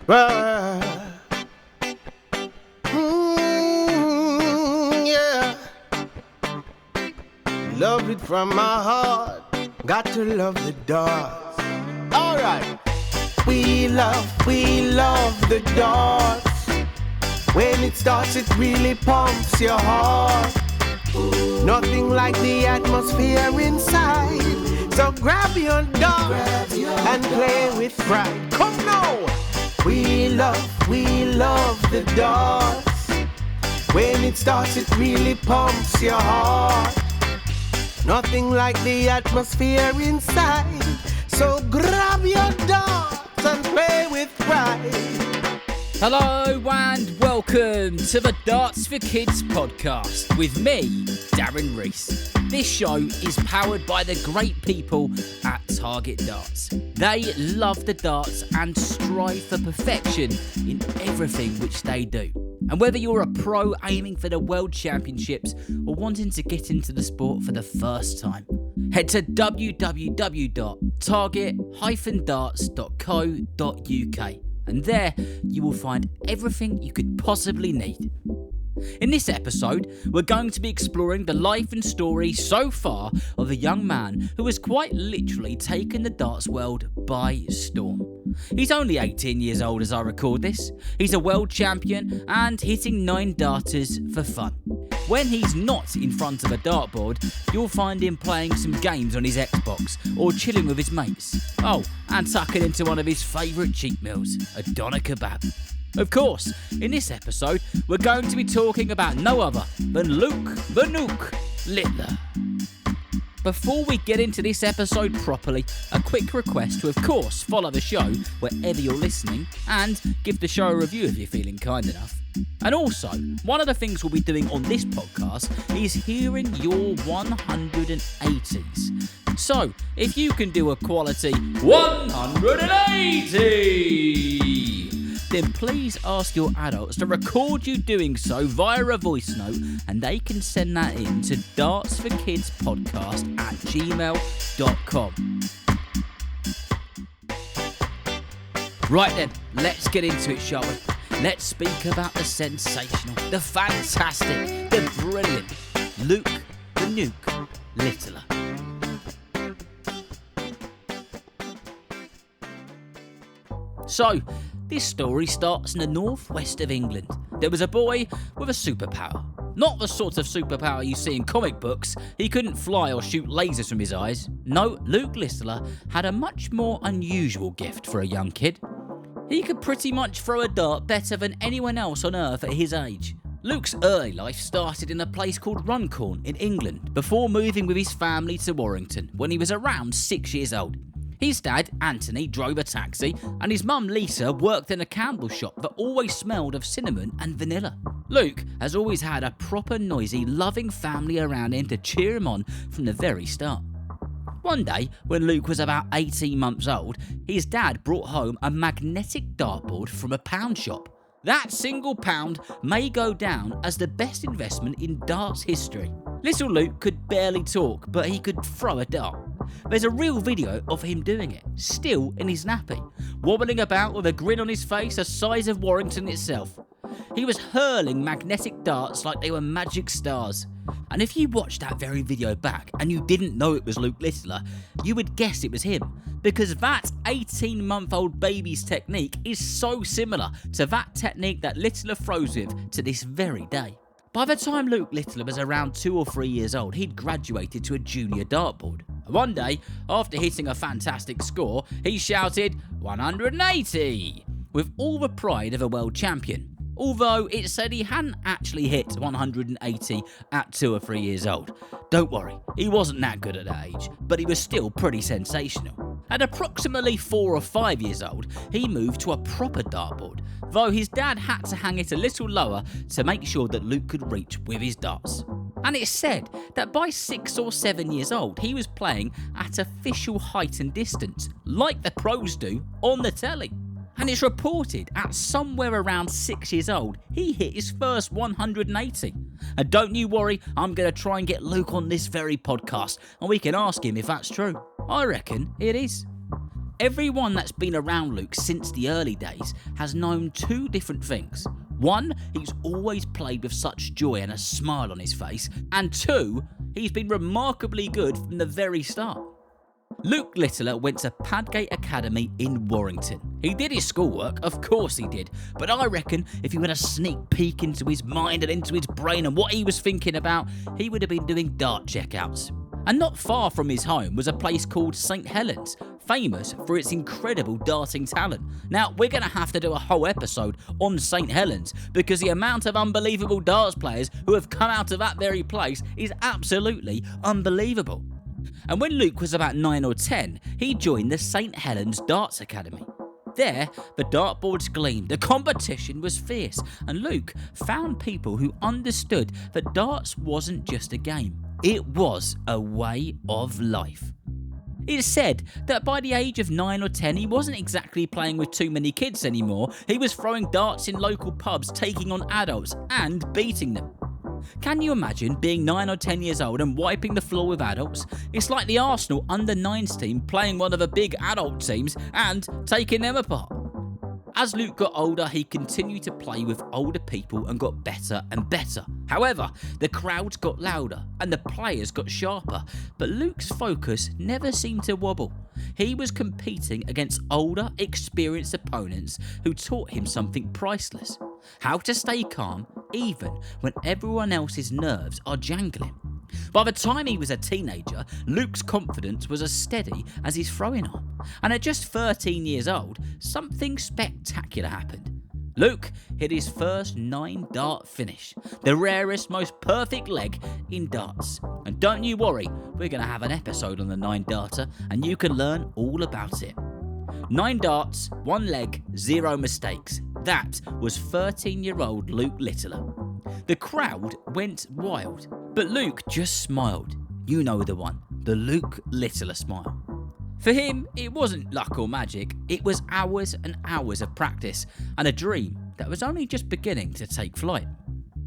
Well, yeah. Love it from my heart. Got to love the darts. Alright. We love the darts. When it starts, it really pumps your heart. Nothing like the atmosphere inside. So grab your dart and play with pride. Come now. We love the darts. When it starts, it really pumps your heart. Nothing like the atmosphere inside. So grab your darts and play with pride. Hello and welcome to the Darts for Kids podcast with me, Darren Rees. This show is powered by the great people at Target Darts. They love the darts and strive for perfection in everything which they do. And whether you're a pro aiming for the World Championships or wanting to get into the sport for the first time, head to www.target-darts.co.uk and there you will find everything you could possibly need. In this episode, we're going to be exploring the life and story so far of a young man who has quite literally taken the darts world by storm. He's only 18 years old as I record this. He's a world champion and hitting 9 darters for fun. When he's not in front of a dartboard, you'll find him playing some games on his Xbox or chilling with his mates. Oh, and tucking into one of his favourite cheap meals, a doner kebab. Of course, in this episode, we're going to be talking about no other than Luke the Nuke Littler. Before we get into this episode properly, a quick request to, of course, follow the show wherever you're listening and give the show a review if you're feeling kind enough. And also, one of the things we'll be doing on this podcast is hearing your 180s. So, if you can do a quality 180, then please ask your adults to record you doing so via a voice note and they can send that in to dartsforkidspodcast@gmail.com. Right then, let's get into it, shall we? Let's speak about the sensational, the fantastic, the brilliant Luke the Nuke Littler. So, this story starts in the northwest of England. There was a boy with a superpower. Not the sort of superpower you see in comic books. He couldn't fly or shoot lasers from his eyes. No, Luke Littler had a much more unusual gift for a young kid. He could pretty much throw a dart better than anyone else on earth at his age. Luke's early life started in a place called Runcorn in England before moving with his family to Warrington when he was around 6 years old. His dad, Anthony, drove a taxi and his mum, Lisa, worked in a candle shop that always smelled of cinnamon and vanilla. Luke has always had a proper noisy, loving family around him to cheer him on from the very start. One day, when Luke was about 18 months old, his dad brought home a magnetic dartboard from a pound shop. That single pound may go down as the best investment in darts history. Little Luke could barely talk, but he could throw a dart. There's a real video of him doing it, still in his nappy, wobbling about with a grin on his face the size of Warrington itself. He was hurling magnetic darts like they were magic stars. And if you watched that very video back and you didn't know it was Luke Littler, you would guess it was him, because that 18-month-old baby's technique is so similar to that technique that Littler throws with to this very day. By the time Luke Littler was around 2 or 3 years old, he'd graduated to a junior dartboard. One day, after hitting a fantastic score, he shouted, 180, with all the pride of a world champion. Although it said he hadn't actually hit 180 at 2 or 3 years old. Don't worry, he wasn't that good at that age, but he was still pretty sensational. At approximately 4 or 5 years old, he moved to a proper dartboard, though his dad had to hang it a little lower to make sure that Luke could reach with his darts. And it's said that by 6 or 7 years old, he was playing at official height and distance, like the pros do on the telly. And it's reported at somewhere around 6 years old, he hit his first 180. And don't you worry, I'm going to try and get Luke on this very podcast, and we can ask him if that's true. I reckon it is. Everyone that's been around Luke since the early days has known two different things. One, he's always played with such joy and a smile on his face, and two, he's been remarkably good from the very start. Luke Littler went to Padgate Academy in Warrington. He did his schoolwork, of course he did, but I reckon if you had a sneak peek into his mind and into his brain and what he was thinking about, he would have been doing dart checkouts. And not far from his home was a place called St Helens, famous for its incredible darting talent. Now, we're going to have to do a whole episode on St Helens because the amount of unbelievable darts players who have come out of that very place is absolutely unbelievable. And when Luke was about 9 or 10, he joined the St Helens Darts Academy. There, the dartboards gleamed, the competition was fierce, and Luke found people who understood that darts wasn't just a game, it was a way of life. It is said that by the age of 9 or 10, he wasn't exactly playing with too many kids anymore. He was throwing darts in local pubs, taking on adults and beating them. Can you imagine being 9 or 10 years old and wiping the floor with adults? It's like the Arsenal under-9s team playing one of the big adult teams and taking them apart. As Luke got older, he continued to play with older people and got better and better. However, the crowds got louder and the players got sharper, but Luke's focus never seemed to wobble. He was competing against older, experienced opponents who taught him something priceless: how to stay calm even when everyone else's nerves are jangling. By the time he was a teenager, Luke's confidence was as steady as his throwing arm, and at just 13 years old, something spectacular happened. Luke hit his first 9-dart finish, the rarest, most perfect leg in darts. And don't you worry, we're going to have an episode on the 9-darter, and you can learn all about it. 9 darts, 1 leg, 0 mistakes. That was 13-year-old Luke Littler. The crowd went wild, but Luke just smiled. You know the one, the Luke Littler smile. For him, it wasn't luck or magic, it was hours and hours of practice and a dream that was only just beginning to take flight.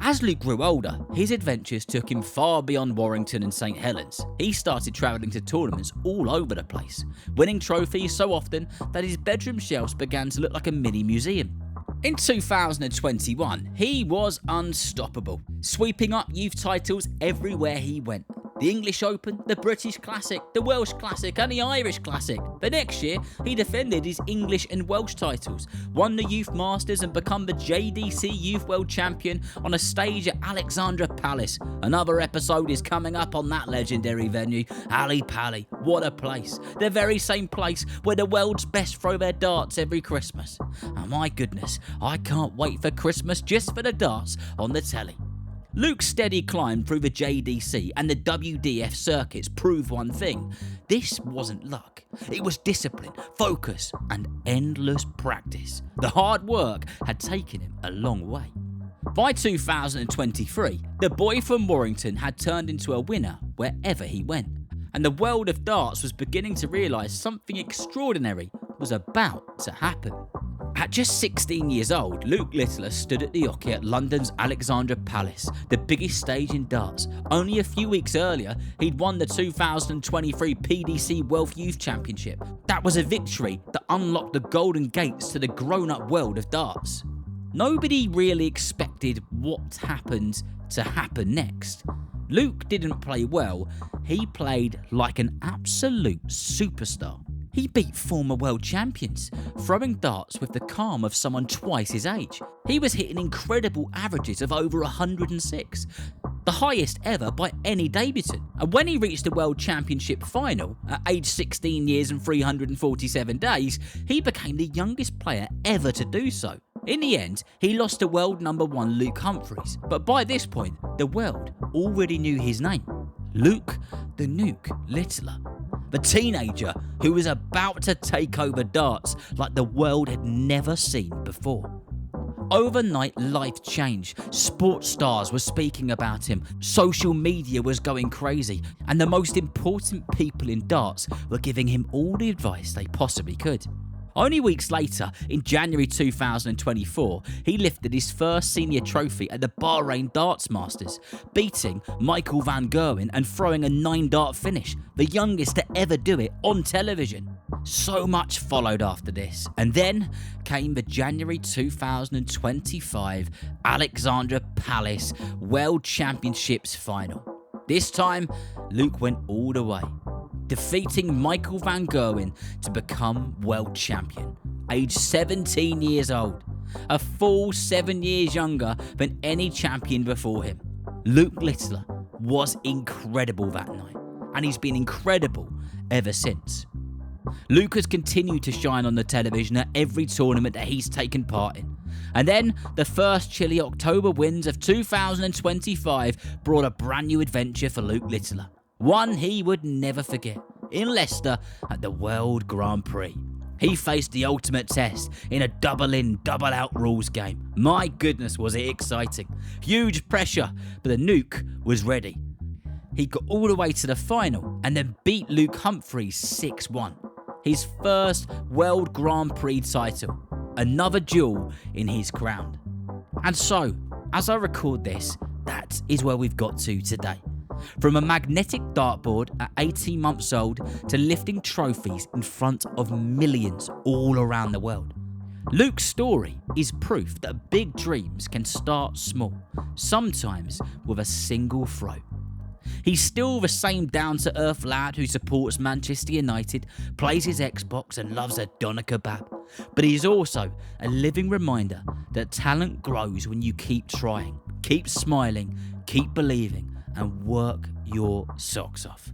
As Luke grew older, his adventures took him far beyond Warrington and St Helens. He started travelling to tournaments all over the place, winning trophies so often that his bedroom shelves began to look like a mini museum. In 2021, he was unstoppable, sweeping up youth titles everywhere he went. The English Open, the British Classic, the Welsh Classic and the Irish Classic. The next year, he defended his English and Welsh titles, won the Youth Masters and become the JDC Youth World Champion on a stage at Alexandra Palace. Another episode is coming up on that legendary venue. Ali Pali, what a place. The very same place where the world's best throw their darts every Christmas. And my goodness, I can't wait for Christmas just for the darts on the telly. Luke's steady climb through the JDC and the WDF circuits proved one thing: this wasn't luck. It was discipline, focus, and endless practice. The hard work had taken him a long way. By 2023, the boy from Warrington had turned into a winner wherever he went, and the world of darts was beginning to realise something extraordinary was about to happen. At just 16 years old, Luke Littler stood at the Oche at London's Alexandra Palace, the biggest stage in darts. Only a few weeks earlier, he'd won the 2023 PDC Wealth Youth Championship. That was a victory that unlocked the golden gates to the grown-up world of darts. Nobody really expected what happened to happen next. Luke didn't play well, he played like an absolute superstar. He beat former world champions, throwing darts with the calm of someone twice his age. He was hitting incredible averages of over 106, the highest ever by any debutant. And when he reached the World Championship final, at age 16 years and 347 days, he became the youngest player ever to do so. In the end, he lost to world number 1 Luke Humphries, but by this point, the world already knew his name: Luke the Nuke Littler. The teenager who was about to take over darts like the world had never seen before. Overnight, life changed. Sports stars were speaking about him, social media was going crazy, and the most important people in darts were giving him all the advice they possibly could. Only weeks later, in January 2024, he lifted his first senior trophy at the Bahrain Darts Masters, beating Michael van Gerwen and throwing a 9-dart finish, the youngest to ever do it on television. So much followed after this, and then came the January 2025 Alexandra Palace World Championships final. This time, Luke went all the way, defeating Michael van Gerwen to become world champion, aged 17 years old, a full 7 years younger than any champion before him. Luke Littler was incredible that night, and he's been incredible ever since. Luke has continued to shine on the television at every tournament that he's taken part in. And then the first chilly October winds of 2025 brought a brand new adventure for Luke Littler, one he would never forget, in Leicester at the World Grand Prix. He faced the ultimate test in a double-in, double-out rules game. My goodness, was it exciting. Huge pressure, but the Nuke was ready. He got all the way to the final and then beat Luke Humphries 6-1. His first World Grand Prix title, another jewel in his crown. And so, as I record this, that is where we've got to today. From a magnetic dartboard at 18 months old to lifting trophies in front of millions all around the world. Luke's story is proof that big dreams can start small, sometimes with a single throw. He's still the same down-to-earth lad who supports Manchester United, plays his Xbox and loves a doner kebab. But he's also a living reminder that talent grows when you keep trying, keep smiling, keep believing and work your socks off.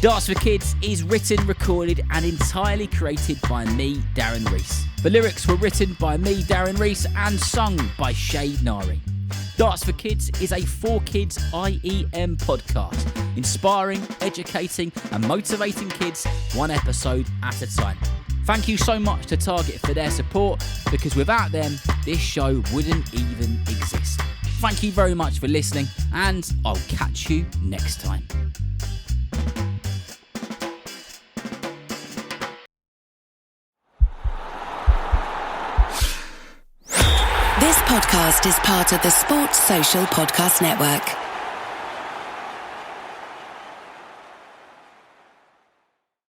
Darts for Kids is written, recorded and entirely created by me, Darren Rees. The lyrics were written by me, Darren Rees, and sung by Shade Nari. Darts for Kids is a 4Kids IEM podcast, inspiring, educating and motivating kids one episode at a time. Thank you so much to Target for their support, because without them, this show wouldn't even exist. Thank you very much for listening, and I'll catch you next time. This podcast is part of the Sports Social Podcast Network.